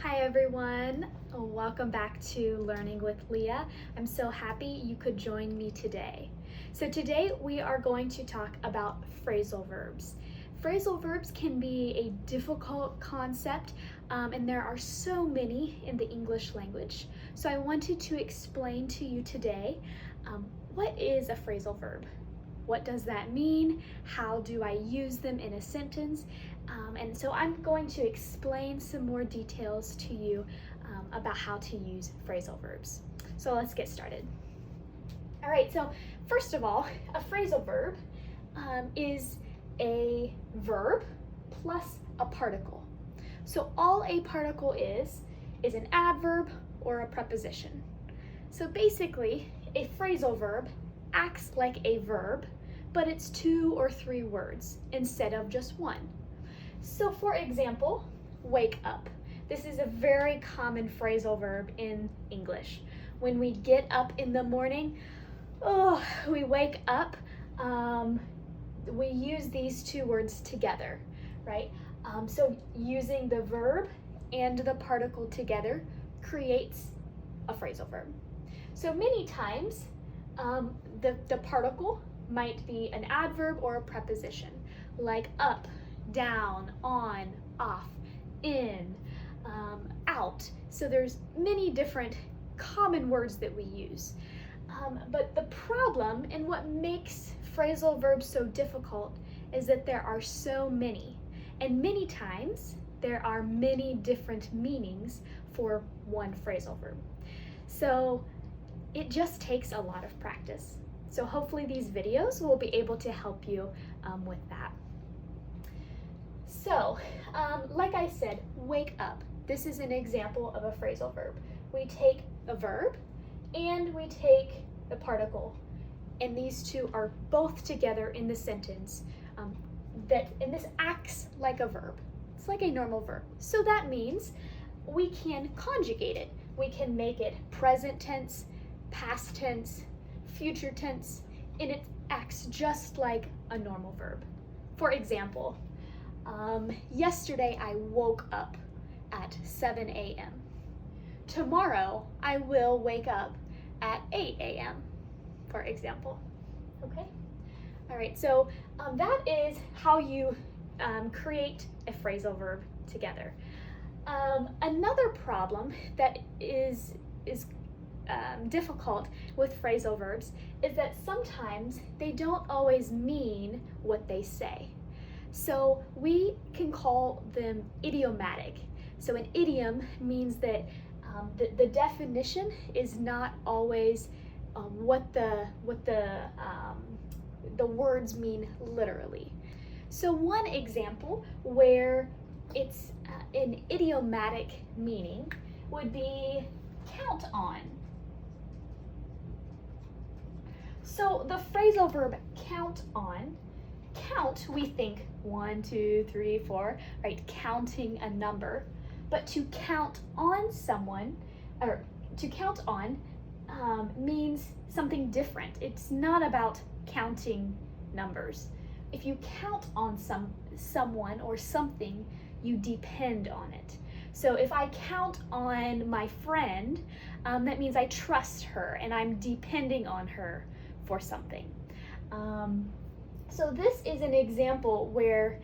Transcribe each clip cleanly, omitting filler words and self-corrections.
Hi everyone, welcome back to Learning with Leah. I'm so happy you could join me today. So today we are going to talk about phrasal verbs. Phrasal verbs can be a difficult concept and there are so many in the English language. So I wanted to explain to you today what is a phrasal verb? What does that mean? How do I use them in a sentence? And so I'm going to explain some more details to you about how to use phrasal verbs. So let's get started. All right, so first of all, a phrasal verb is a verb plus a particle. So all a particle is an adverb or a preposition. So basically, a phrasal verb acts like a verb, but it's 2 or 3 words instead of just one. So for example, wake up. This is a very common phrasal verb in English. When we get up in the morning, we wake up, we use these 2 words together, right? So using the verb and the particle together creates a phrasal verb. So many times, the particle might be an adverb or a preposition, like up, down, on, off, in, out. So there's many different common words that we use. But the problem and what makes phrasal verbs so difficult is that there are so many. And many times there are many different meanings for one phrasal verb. So it just takes a lot of practice. So hopefully these videos will be able to help you with that. So, like I said, wake up. This is an example of a phrasal verb. We take a verb and we take the particle, and these 2 are both together in the sentence. And this acts like a verb. It's like a normal verb. So that means we can conjugate it. We can make it present tense, past tense, future tense, and it acts just like a normal verb. For example, yesterday I woke up at 7 a.m. Tomorrow I will wake up at 8 a.m., for example. Okay? All right, so that is how you create a phrasal verb together. Another problem that is difficult with phrasal verbs is that sometimes they don't always mean what they say. So we can call them idiomatic. So an idiom means that the definition is not always what the words mean literally. So one example where it's an idiomatic meaning would be count on. So the phrasal verb count on, count, we think 1, 2, 3, 4, right? Counting a number. But to count on someone, or to count on means something different. It's not about counting numbers. If you count on someone or something, you depend on it. So if I count on my friend, that means I trust her and I'm depending on her for something. So this is an example where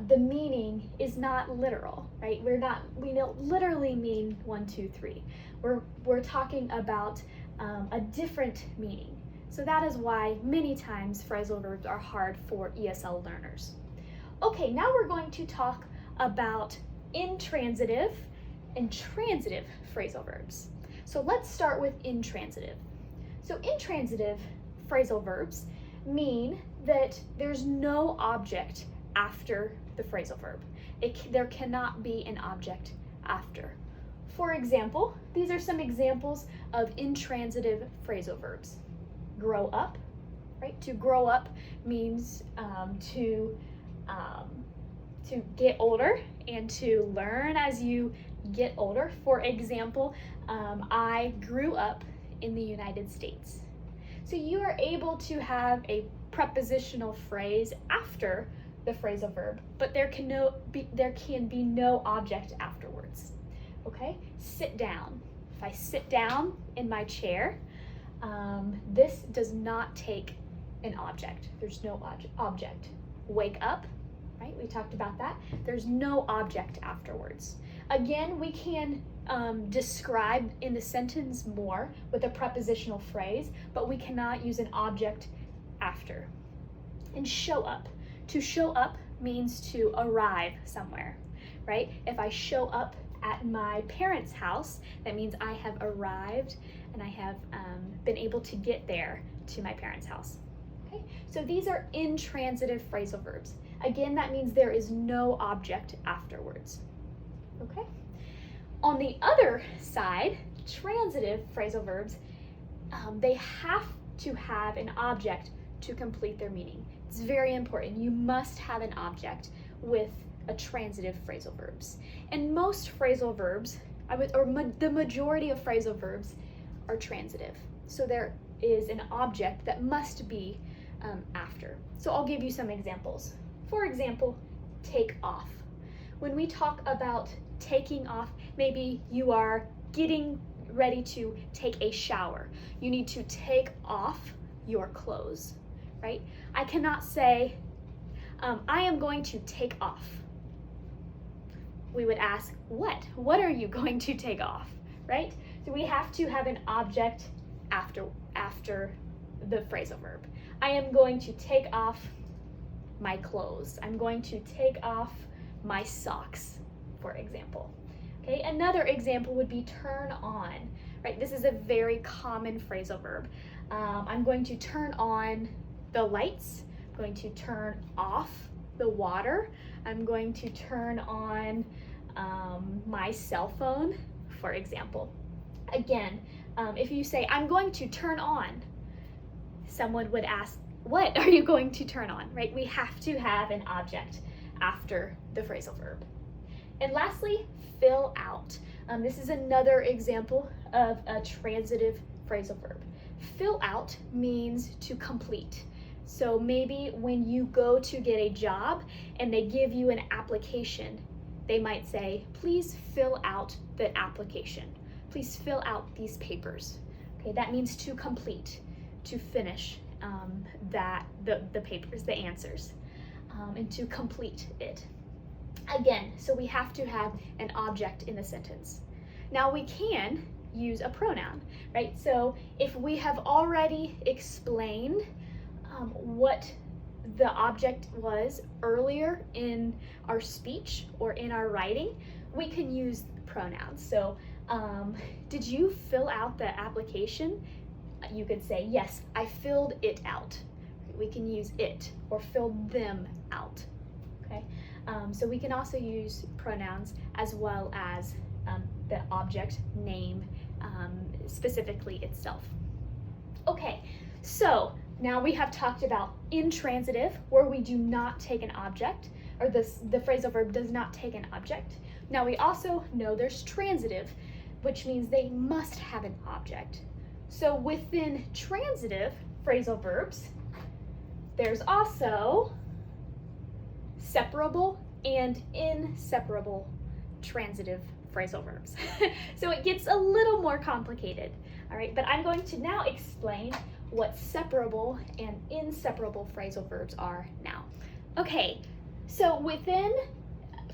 the meaning is not literal, right? We don't literally mean 1, 2, 3. We're talking about a different meaning. So that is why many times phrasal verbs are hard for ESL learners. Okay, now we're going to talk about intransitive and transitive phrasal verbs. So let's start with intransitive. So intransitive phrasal verbs mean that there's no object after the phrasal verb. There cannot be an object after. For example, these are some examples of intransitive phrasal verbs. Grow up, right? To grow up means to get older and to learn as you get older. For example, I grew up in the United States. So you are able to have a prepositional phrase after the phrasal verb, but there can be no object afterwards. okay? Sit down. If I sit down in my chair, this does not take an object. There's no object. Wake up, right? We talked about that. There's no object afterwards. Again, we can describe in the sentence more with a prepositional phrase, but we cannot use an object after. And show up. To show up means to arrive somewhere, right? If I show up at my parents' house, that means I have arrived and I have been able to get there to my parents' house. Okay, so these are intransitive phrasal verbs. Again, that means there is no object afterwards. Okay. On the other side, transitive phrasal verbs, they have to have an object to complete their meaning. It's very important. You must have an object with a transitive phrasal verbs. And most phrasal verbs, the majority of phrasal verbs are transitive. So there is an object that must be after. So I'll give you some examples. For example, take off. When we talk about taking off, maybe you are getting ready to take a shower. You need to take off your clothes, right? I cannot say, I am going to take off. We would ask, what? What are you going to take off, right? So we have to have an object after the phrasal verb. I am going to take off my clothes. I'm going to take off my socks, for example. Okay, another example would be turn on, right? This is a very common phrasal verb. I'm going to turn on the lights. I'm going to turn off the water. I'm going to turn on my cell phone, for example. Again, if you say, I'm going to turn on, someone would ask, what are you going to turn on, right? We have to have an object after the phrasal verb. And lastly, fill out. This is another example of a transitive phrasal verb. Fill out means to complete. So maybe when you go to get a job and they give you an application, they might say, please fill out the application. Please fill out these papers. Okay, that means to complete, to finish the papers, the answers, and to complete it. Again, so we have to have an object in the sentence. Now we can use a pronoun, right? So if we have already explained what the object was earlier in our speech or in our writing, we can use pronouns. So did you fill out the application? You could say, yes, I filled it out. We can use it or filled them out, okay? So we can also use pronouns as well as the object name specifically itself. Okay, so now we have talked about intransitive, where we do not take an object, or the phrasal verb does not take an object. Now we also know there's transitive, which means they must have an object. So within transitive phrasal verbs, there's also separable and inseparable transitive phrasal verbs. So it gets a little more complicated, all right? But I'm going to now explain what separable and inseparable phrasal verbs are now. Okay, so within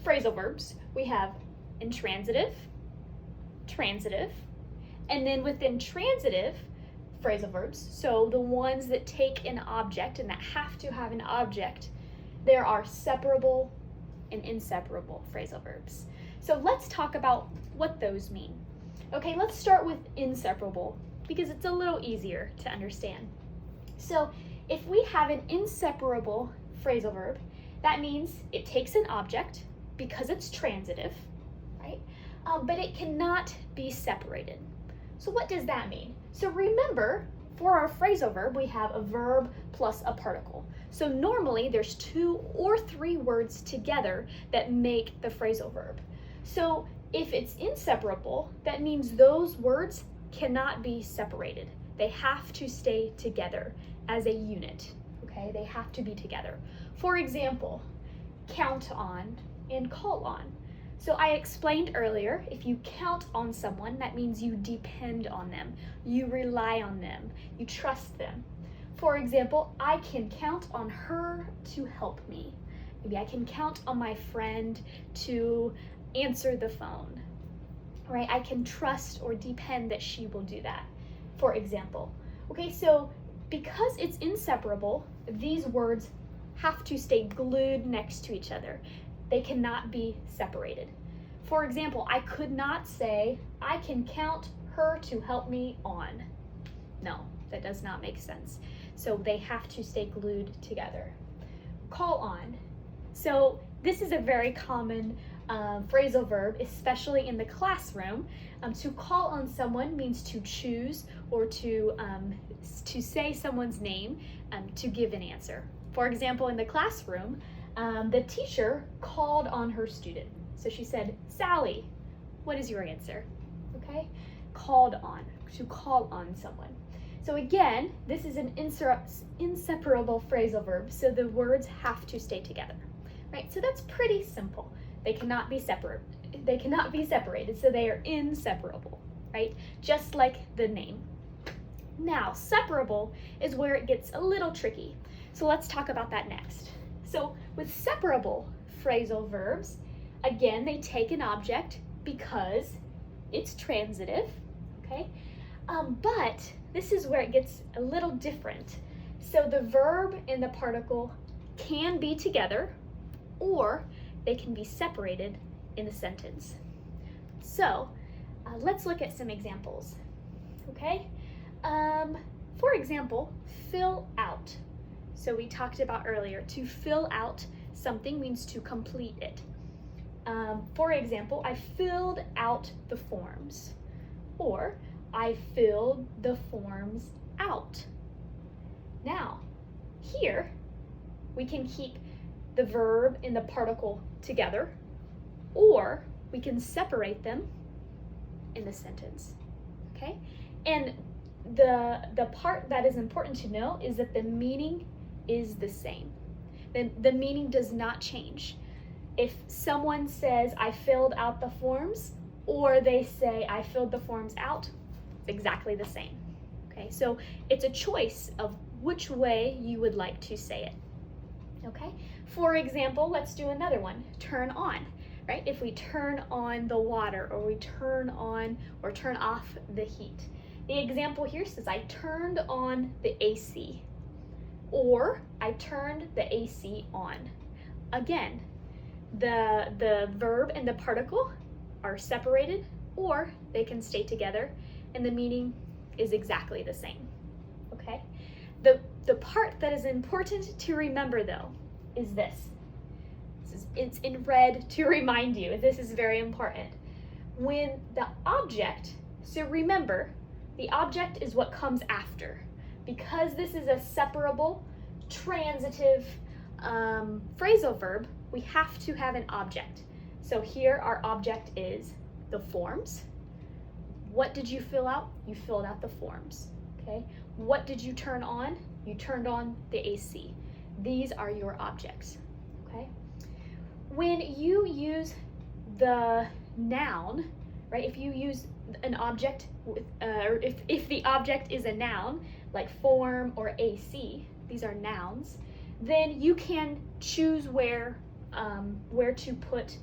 phrasal verbs, we have intransitive, transitive, and then within transitive phrasal verbs, so the ones that take an object and that have to have an object, there are separable and inseparable phrasal verbs. So let's talk about what those mean. Okay, let's start with inseparable because it's a little easier to understand. So if we have an inseparable phrasal verb, that means it takes an object because it's transitive, right? But it cannot be separated. So what does that mean? So remember, for our phrasal verb, we have a verb plus a particle. So normally there's 2 or 3 words together that make the phrasal verb. So if it's inseparable, that means those words cannot be separated. They have to stay together as a unit, okay? They have to be together. For example, count on and call on. So I explained earlier, if you count on someone, that means you depend on them, you rely on them, you trust them. For example, I can count on her to help me. Maybe I can count on my friend to answer the phone, right? I can trust or depend that she will do that, for example. Okay, so because it's inseparable, these words have to stay glued next to each other. They cannot be separated. For example, I could not say, I can count her to help me on. No, that does not make sense. So they have to stay glued together. Call on. So this is a very common phrasal verb, especially in the classroom. To call on someone means to choose or to say someone's name to give an answer. For example, in the classroom, the teacher called on her student. So she said, Sally, what is your answer? Okay, called on, to call on someone. So again, this is an inseparable phrasal verb, so the words have to stay together, right? So that's pretty simple. They cannot be separate. They cannot be separated, so they are inseparable, right? Just like the name. Now, separable is where it gets a little tricky. So let's talk about that next. So with separable phrasal verbs, again, they take an object because it's transitive, okay? But this is where it gets a little different. So the verb and the particle can be together, or they can be separated in the sentence. So let's look at some examples, okay? For example, fill out. So we talked about earlier, to fill out something means to complete it. For example, I filled out the forms, or I filled the forms out. Now, here, we can keep the verb and the particle together, or we can separate them in the sentence, okay? And the part that is important to know is that the meaning is the same. The meaning does not change. If someone says, I filled out the forms, or they say, I filled the forms out, it's exactly the same, okay? So it's a choice of which way you would like to say it, okay? For example, let's do another one, turn on, right? If we turn on the water, or we turn on or turn off the heat. The example here says, I turned on the AC, or I turned the AC on. Again, the verb and the particle are separated, or they can stay together, and the meaning is exactly the same, okay? The part that is important to remember, though, is this. It's in red to remind you. This is very important. When the object, so remember, the object is what comes after. Because this is a separable, transitive phrasal verb, we have to have an object. So here our object is the forms. What did you fill out? You filled out the forms, okay? What did you turn on? You turned on the AC. These are your objects, okay? When you use the noun, right, if you use an object, or if the object is a noun, like form or AC, these are nouns, then you can choose where to put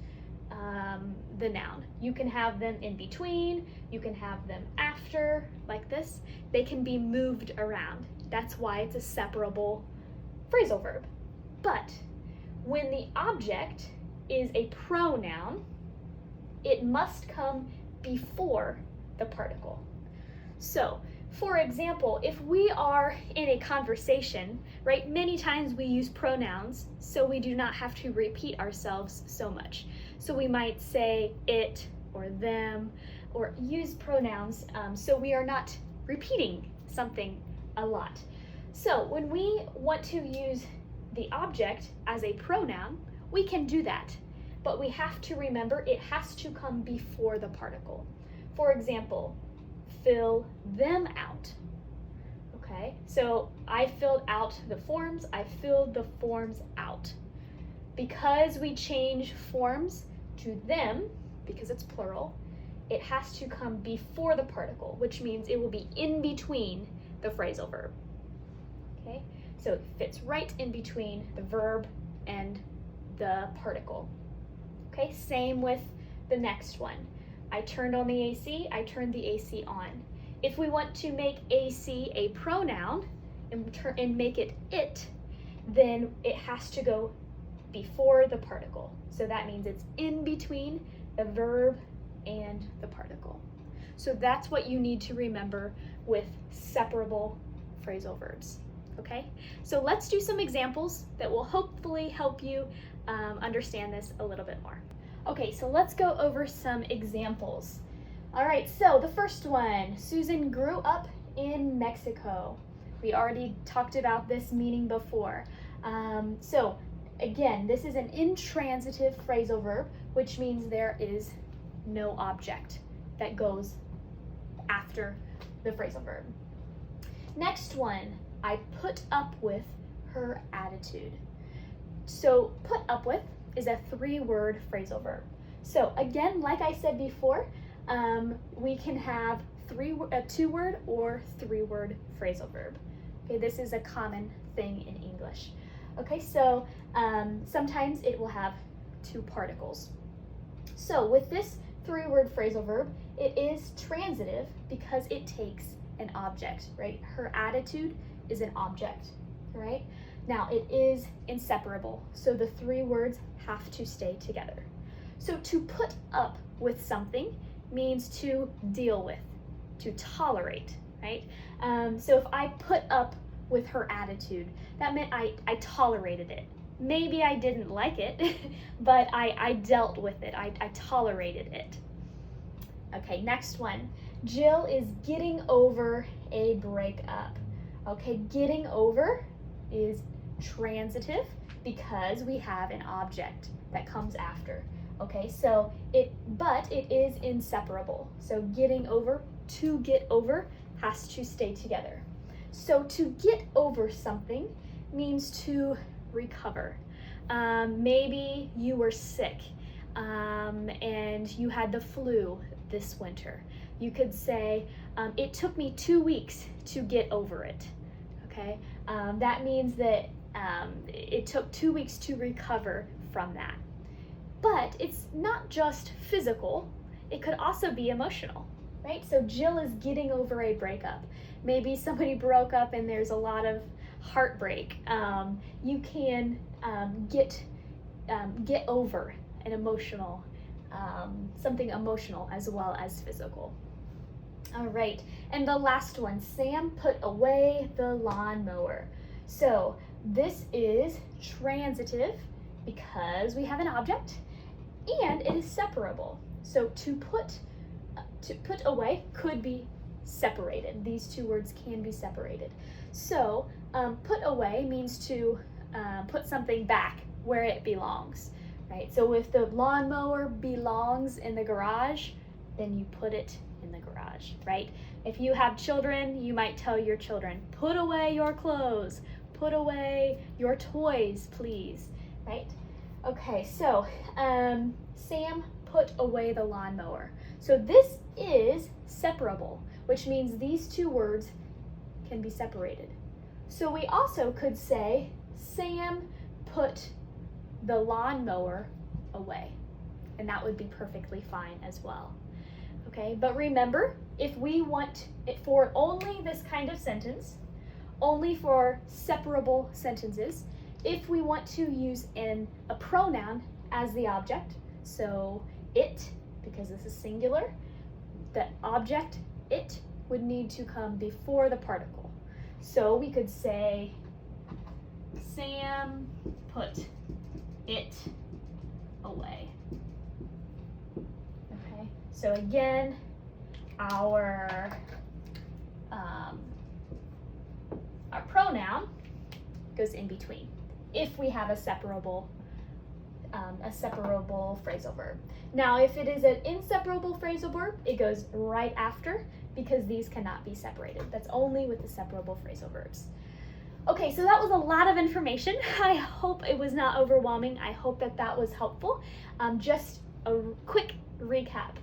the noun. You can have them in between, you can have them after, like this. They can be moved around. That's why it's a separable phrasal verb. But when the object is a pronoun, it must come before the particle. So, for example, if we are in a conversation, right, many times we use pronouns, so we do not have to repeat ourselves so much. So we might say it or them, or use pronouns, so we are not repeating something a lot. So when we want to use the object as a pronoun, we can do that, but we have to remember it has to come before the particle. For example, fill them out. Okay, so I filled out the forms, I filled the forms out. Because we change forms, to them, because it's plural, it has to come before the particle, which means it will be in between the phrasal verb. Okay, so it fits right in between the verb and the particle. Okay, same with the next one. I turned on the AC, I turned the AC on. If we want to make AC a pronoun and make it, then it has to go before the particle. So that means it's in between the verb and the particle. So that's what you need to remember with separable phrasal verbs. Okay, so let's do some examples that will hopefully help you understand this a little bit more. Okay, so let's go over some examples. All right, so the first one, Susan grew up in Mexico. We already talked about this meaning before. So again, this is an intransitive phrasal verb, which means there is no object that goes after the phrasal verb. Next one, I put up with her attitude. So put up with is a 3-word phrasal verb. So again, like I said before, we can have a 2-word or 3-word phrasal verb. Okay, this is a common thing in English. Okay, so sometimes it will have 2 particles. So with this 3-word phrasal verb, it is transitive because it takes an object, right? Her attitude is an object, right? Now it is inseparable, so the 3 words have to stay together. So to put up with something means to deal with, to tolerate, right? So if I put up with her attitude, that meant I tolerated it. Maybe I didn't like it, but I dealt with it, I tolerated it. Okay, next one. Jill is getting over a breakup. Okay, getting over is transitive because we have an object that comes after. Okay, so but it is inseparable. So getting over, to get over, has to stay together. So to get over something means to recover. Maybe you were sick and you had the flu this winter. You could say, it took me 2 weeks to get over it. Okay, that means that it took 2 weeks to recover from that. But it's not just physical, it could also be emotional, right? So Jill is getting over a breakup. Maybe somebody broke up and there's a lot of heartbreak. You can get over an emotional, something emotional as well as physical. All right, and the last one, Sam put away the lawnmower. So this is transitive because we have an object and it is separable. So to put away could be separated. These 2 words can be separated. So put away means to put something back where it belongs, right? So if the lawnmower belongs in the garage, then you put it in the garage, right? If you have children, you might tell your children, put away your clothes, put away your toys, please, right? Okay, so Sam put away the lawnmower. So this is separable, which means these 2 words can be separated. So we also could say, Sam put the lawnmower away, and that would be perfectly fine as well. Okay, but remember, if we want it for only this kind of sentence, only for separable sentences, if we want to use a pronoun as the object, so it, because this is singular, the object, it, would need to come before the particle. So we could say, Sam put it away. Okay, so again, our pronoun goes in between if we have a separable phrasal verb. Now, if it is an inseparable phrasal verb, it goes right after because these cannot be separated. That's only with the separable phrasal verbs. Okay, so that was a lot of information. I hope it was not overwhelming. I hope that was helpful. Just a quick recap.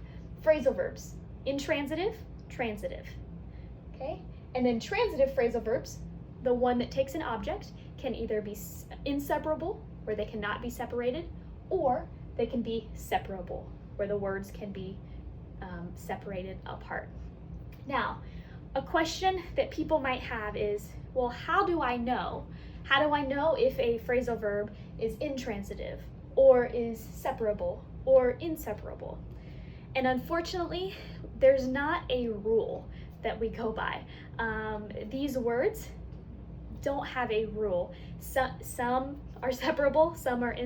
Phrasal verbs, intransitive, transitive, okay? And then transitive phrasal verbs, the one that takes an object, can either be inseparable, where they cannot be separated, or they can be separable, where the words can be separated apart. Now, a question that people might have is, well, how do I know? How do I know if a phrasal verb is intransitive, or is separable, or inseparable? And unfortunately, there's not a rule that we go by. These words don't have a rule. Some are separable, some are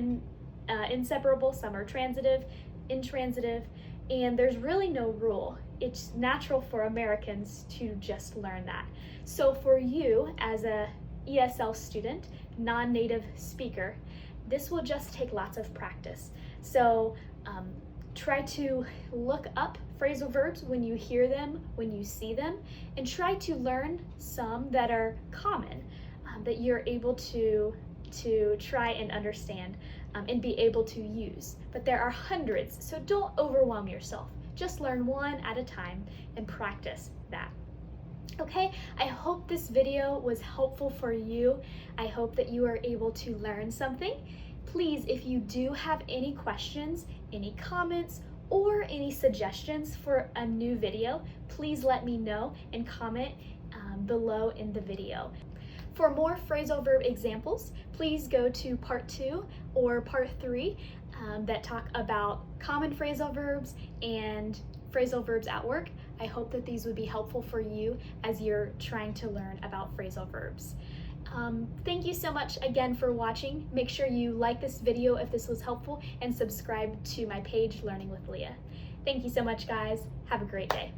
inseparable, some are transitive, intransitive, and there's really no rule. It's natural for Americans to just learn that. So for you as a ESL student, non-native speaker, this will just take lots of practice. So try to look up phrasal verbs when you hear them, when you see them, and try to learn some that are common, that you're able to try and understand and be able to use. But there are hundreds, so don't overwhelm yourself. Just learn one at a time and practice that. Okay, I hope this video was helpful for you. I hope that you are able to learn something. Please, if you do have any questions, any comments, or any suggestions for a new video, please let me know and comment below in the video. For more phrasal verb examples, please go to part 2 or part 3 that talk about common phrasal verbs and phrasal verbs at work. I hope that these would be helpful for you as you're trying to learn about phrasal verbs. Thank you so much again for watching. Make sure you like this video if this was helpful and subscribe to my page, Learning with Leah. Thank you so much, guys. Have a great day.